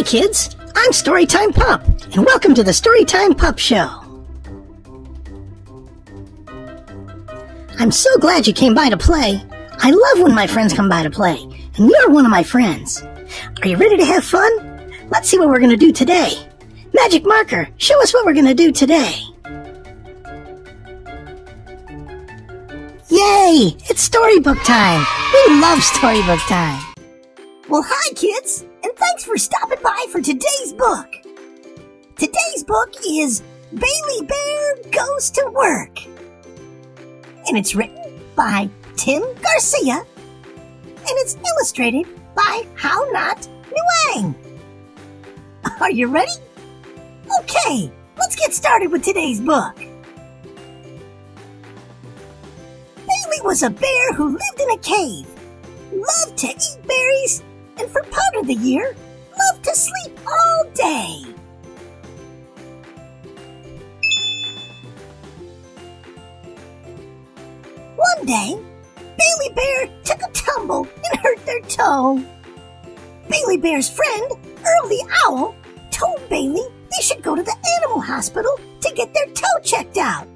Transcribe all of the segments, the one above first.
Hi kids, I'm Storytime Pup, and welcome to the Storytime Pup Show. I'm so glad you came by to play. I love when my friends come by to play, and you're one of my friends. Are you ready to have fun? Let's see what we're going to do today. Magic marker, show us what we're going to do today. Yay! It's storybook time! We love storybook time! Well, hi kids, and thanks for stopping by for today's book. Today's book is Bailey Bear Goes to Work. And it's written by Tim Garcia, and it's illustrated by Nhat Nguyen. Are you ready? Okay, let's get started with today's book. Bailey was a bear who lived in a cave, loved to eat berries, and for part of the year, loved to sleep all day. One day, Bailey Bear took a tumble and hurt their toe. Bailey Bear's friend, Earl the Owl, told Bailey they should go to the animal hospital to get their toe checked out.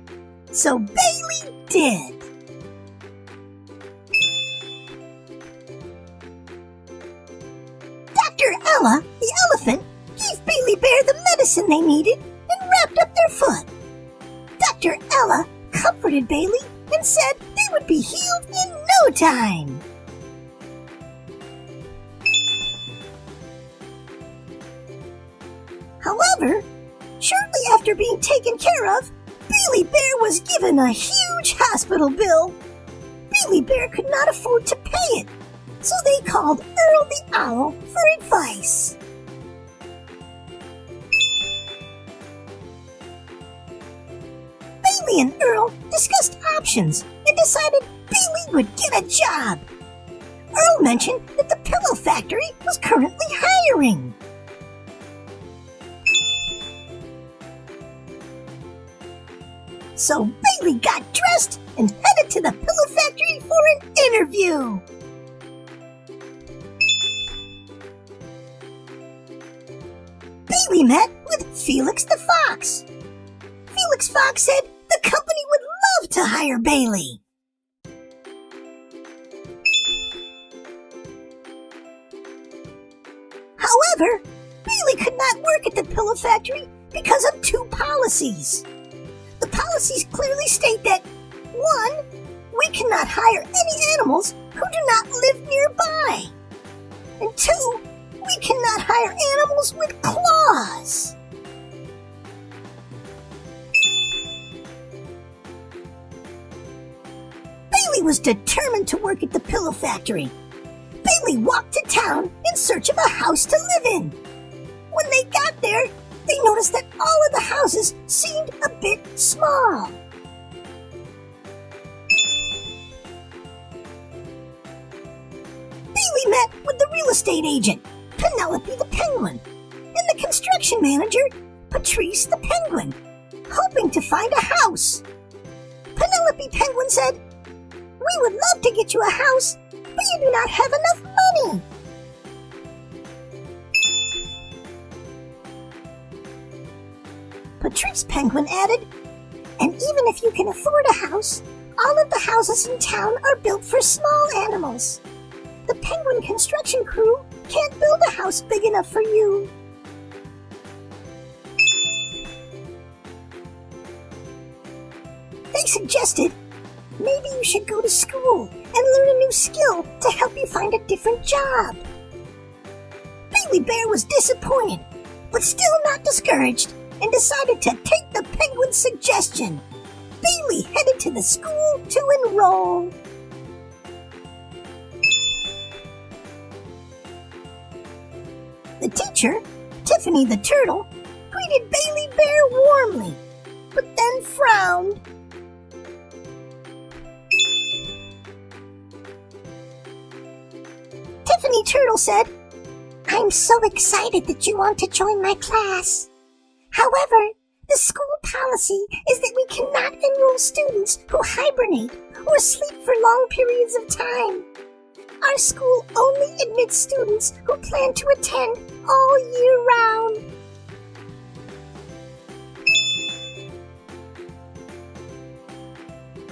So Bailey did. Dr. Ella, the elephant, gave Bailey Bear the medicine they needed and wrapped up their foot. Dr. Ella comforted Bailey and said they would be healed in no time. However, shortly after being taken care of, Bailey Bear was given a huge hospital bill. Bailey Bear could not afford to pay it, so they called Earl the Owl for advice. Bailey and Earl discussed options and decided Bailey would get a job. Earl mentioned that the pillow factory was currently hiring. So Bailey got dressed and headed to the pillow factory for an interview. Bailey met with Felix the Fox. Felix Fox said the company would love to hire Bailey. However, Bailey could not work at the pillow factory because of two policies. The policies clearly state that 1. We cannot hire any animals who do not live nearby. And 2. We cannot hire animals with claws. Bailey was determined to work at the pillow factory. Bailey walked to town in search of a house to live in. When they got there, they noticed that all of the houses seemed a bit small. Bailey met with the real estate agent, Penelope the Penguin, and the construction manager, Patrice the Penguin, hoping to find a house. Penelope Penguin said, "We would love to get you a house, but you do not have enough money." Patrice Penguin added, "And even if you can afford a house, all of the houses in town are built for small animals. The Penguin construction crew can't build a house big enough for you." They suggested maybe you should go to school and learn a new skill to help you find a different job. Bailey Bear was disappointed, but still not discouraged, and decided to take the Penguin's suggestion. Bailey headed to the school to enroll. The teacher, Tiffany the Turtle, greeted Bailey Bear warmly, but then frowned. Tiffany Turtle said, "I'm so excited that you want to join my class. However, the school policy is that we cannot enroll students who hibernate or sleep for long periods of time. Our school only admits students who plan to attend all all year round.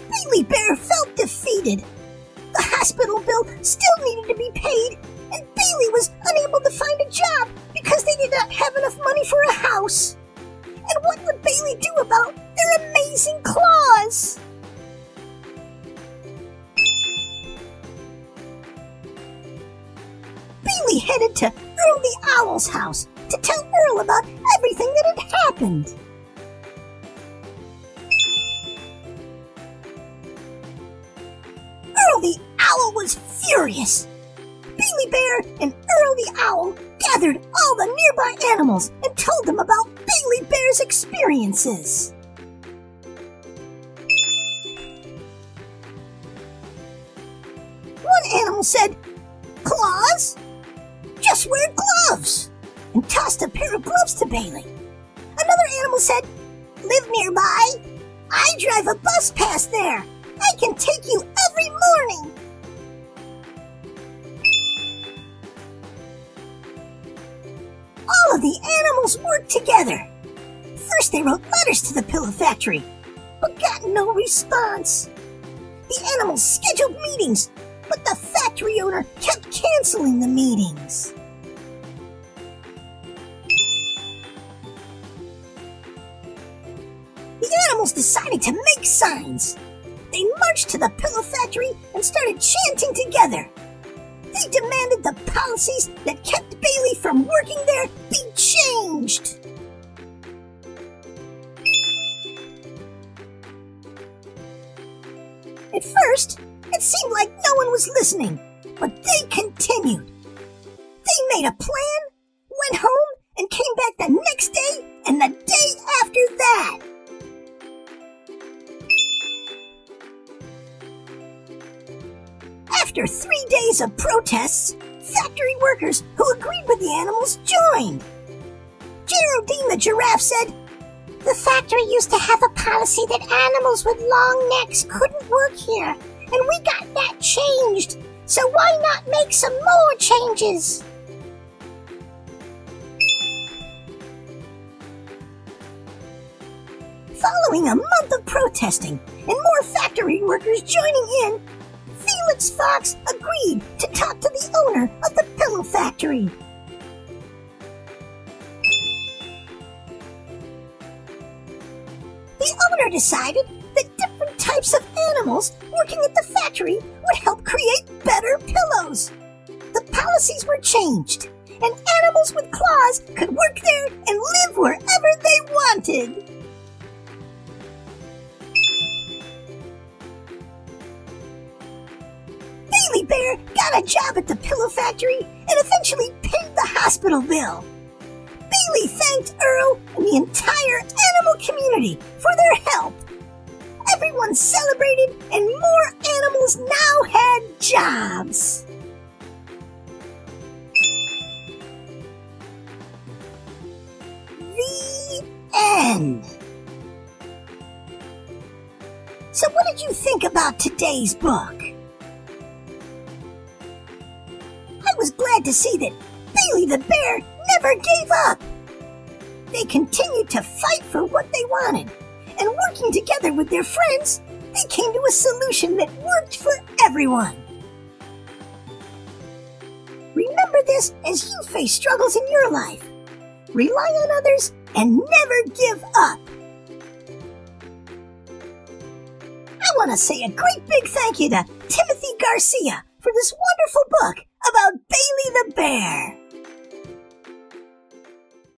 Bailey Bear felt defeated. The hospital bill still needed to be paid, and Bailey was unable to find a job because they did not have enough money for a house. And what would Bailey do about their amazing claws? Bailey headed to Earl the Owl's house to tell Earl about everything that had happened. Earl the Owl was furious. Bailey Bear and Earl the Owl gathered all the nearby animals and told them about Bailey Bear's experiences. One animal said, "Claws? Just wear gloves," and tossed a pair of gloves to Bailey. Another animal said, "Live nearby? I drive a bus past there. I can take you every morning." All of the animals worked together. First they wrote letters to the pillow factory, but got no response. The animals scheduled meetings, but the factory owner kept canceling the meetings. The animals decided to make signs. They marched to the pillow factory and started chanting together. They demanded the policies that kept Bailey from working there be changed. At first, it seemed like no one was listening, but they continued. They made a plan, went home, and came back the next day and the day after that. After 3 days of protests, factory workers who agreed with the animals joined. Geraldine the giraffe said, "The factory used to have a policy that animals with long necks couldn't work here, and we got that changed, so why not make some more changes?" Following a month of protesting and more factory workers joining in, Felix Fox agreed to talk to the owner of the pillow factory. The owner decided that different types of animals working at the factory would help create better pillows. The policies were changed, and animals with claws could work there and live wherever they wanted. Bailey Bear got a job at the pillow factory and eventually paid the hospital bill. Bailey thanked Earl and the entire animal community for their help. Everyone celebrated and more animals now had jobs. The end. So what did you think about today's book? I was glad to see that Bailey the bear never gave up. They continued to fight for what they wanted, and working together with their friends, they came to a solution that worked for everyone. Remember this as you face struggles in your life. Rely on others and never give up. I want to say a great big thank you to Timothy Garcia for this wonderful book about Bailey the bear.